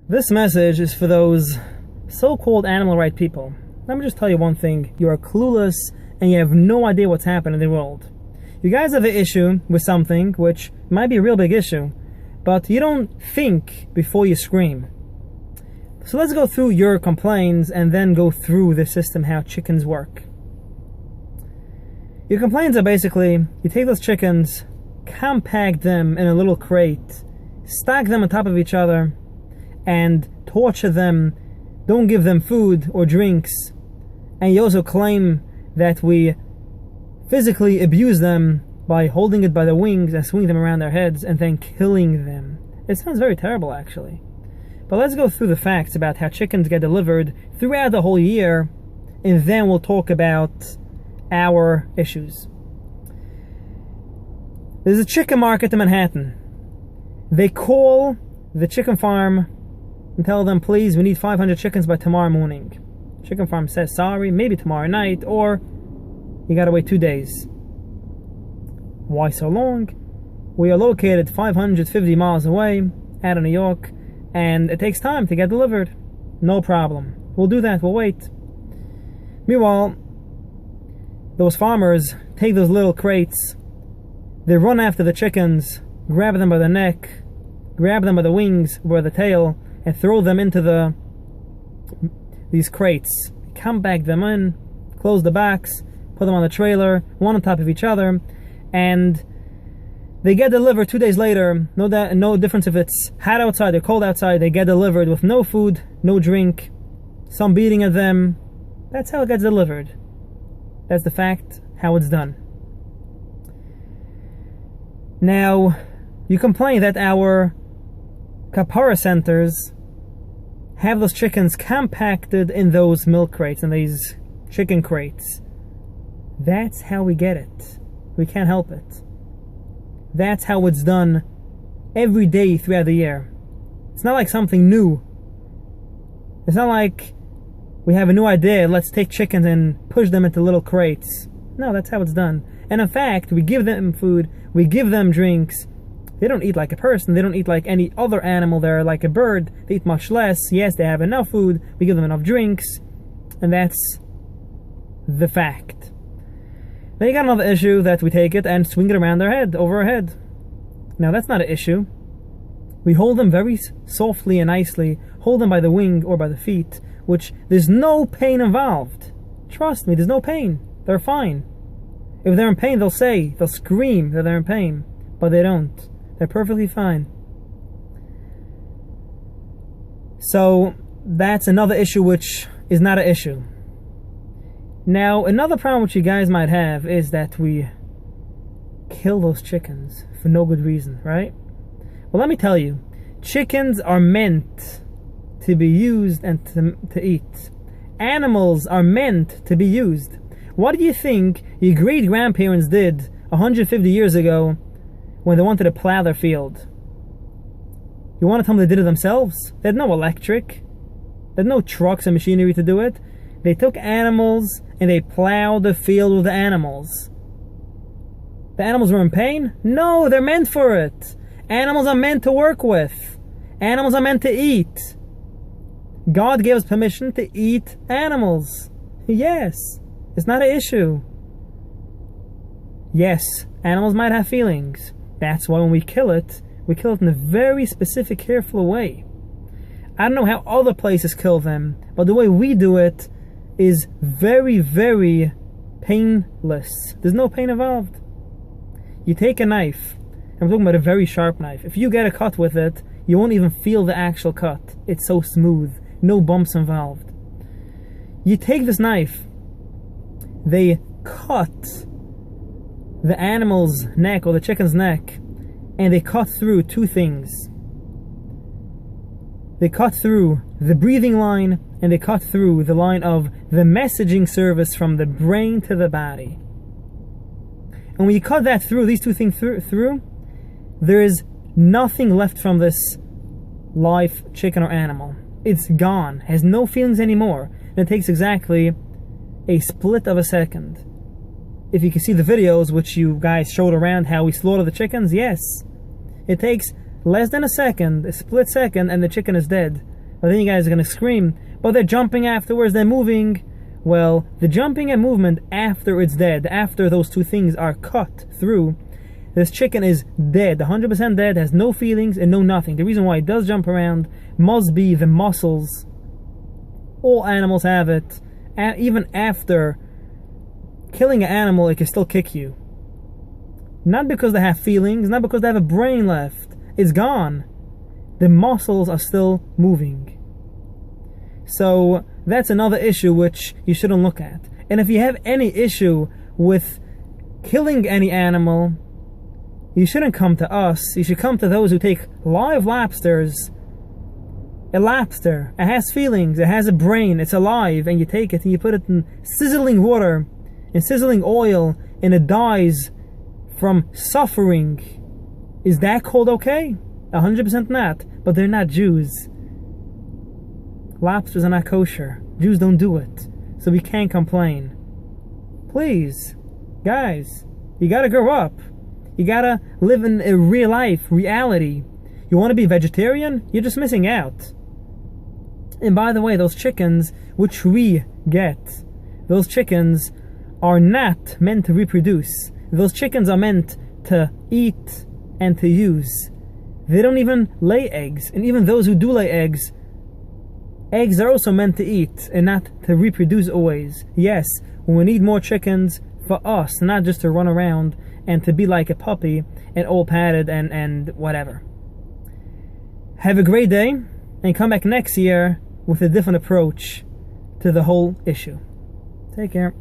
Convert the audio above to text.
This message is for those so-called animal rights people. Let me just tell you one thing. You are clueless and you have no idea what's happening in the world. You guys have an issue with something which might be a real big issue, but you don't think before you scream. So let's go through your complaints and then go through the system, how chickens work. Your complaints are basically, you take those chickens, compact them in a little crate, stack them on top of each other, and torture them, don't give them food or drinks, and you also claim that we physically abuse them by holding it by the wings and swinging them around their heads and then killing them. It sounds very terrible, actually. But let's go through the facts about how chickens get delivered throughout the whole year, and then we'll talk about our issues. There's a chicken market in Manhattan. They call the chicken farm and tell them, please, we need 500 chickens by tomorrow morning. Chicken farm says, sorry, maybe tomorrow night, or you gotta wait 2 days. Why so long? We are located 550 miles away out of New York, and it takes time to get delivered. No problem. We'll do that, we'll wait. Meanwhile, those farmers take those little crates, they run after the chickens, grab them by the neck, grab them by the wings or by the tail, and throw them into these crates. Compact them in, close the backs, put them on the trailer, one on top of each other, and they get delivered 2 days later. No difference if it's hot outside or cold outside, they get delivered with no food, no drink, some beating at them. That's how it gets delivered. That's the fact, how it's done. Now, you complain that our kapara centers have those chickens compacted in those milk crates, in these chicken crates. That's how we get it. We can't help it. That's how it's done every day throughout the year. It's not like something new. It's not like we have a new idea, let's take chickens and push them into little crates. No, that's how it's done. And in fact, we give them food, we give them drinks. They don't eat like a person, they don't eat like any other animal. They're like a bird, they eat much less. Yes, they have enough food, we give them enough drinks, and that's the fact. Then you got another issue that we take it and swing it around their head, over our head. Now that's not an issue. We hold them very softly and nicely, hold them by the wing or by the feet, which there's no pain involved. Trust me, there's no pain. They're fine. If they're in pain, they'll scream that they're in pain, but they don't. They're perfectly fine. So that's another issue which is not an issue. Now, another problem which you guys might have is that we kill those chickens for no good reason, right? Well, let me tell you, chickens are meant to be used and to eat. Animals are meant to be used. What do you think your great-grandparents did 150 years ago when they wanted to plow their field? You want to tell them they did it themselves? They had no electric. They had no trucks and machinery to do it. They took animals and they plowed the field with the animals. The animals were in pain? No, they're meant for it. Animals are meant to work with. Animals are meant to eat. God gave us permission to eat animals. Yes, it's not an issue. Yes, animals might have feelings. That's why when we kill it in a very specific, careful way. I don't know how other places kill them, but the way we do it is very, very painless. There's no pain involved. You take a knife, I'm talking about a very sharp knife. If you get a cut with it, you won't even feel the actual cut. It's so smooth, no bumps involved. You take this knife, they cut the animal's neck or the chicken's neck, and they cut through two things. They cut through the breathing line, and they cut through the line of the messaging service from the brain to the body. And when you cut that through, these two things through, there is nothing left from this live chicken or animal. It's gone, has no feelings anymore. And it takes exactly a split of a second. If you can see the videos which you guys showed around how we slaughter the chickens, yes. It takes less than a second, a split second, and the chicken is dead. But then you guys are gonna scream, but they're jumping afterwards, they're moving. Well, the jumping and movement after it's dead, after those two things are cut through, this chicken is dead, 100% dead, has no feelings and no nothing. The reason why it does jump around must be the muscles. All animals have it. Even after killing an animal, it can still kick you. Not because they have feelings, not because they have a brain left. It's gone. The muscles are still moving. So that's another issue which you shouldn't look at. And if you have any issue with killing any animal, you shouldn't come to us. You should come to those who take live lobsters. A lobster, it has feelings, it has a brain, it's alive, and you take it and you put it in sizzling water, in sizzling oil, and it dies from suffering. Is that called okay? 100% not, but they're not Jews. Lobsters are not kosher. Jews don't do it, so we can't complain. Please, guys, you gotta grow up. You gotta live in a real life, reality. You want to be vegetarian? You're just missing out. And by the way, those chickens which we get, those chickens are not meant to reproduce. Those chickens are meant to eat and to use. They don't even lay eggs. And even those who do lay eggs, eggs are also meant to eat and not to reproduce always. Yes, we need more chickens for us, not just to run around and to be like a puppy and all padded and whatever. Have a great day and come back next year with a different approach to the whole issue. Take care.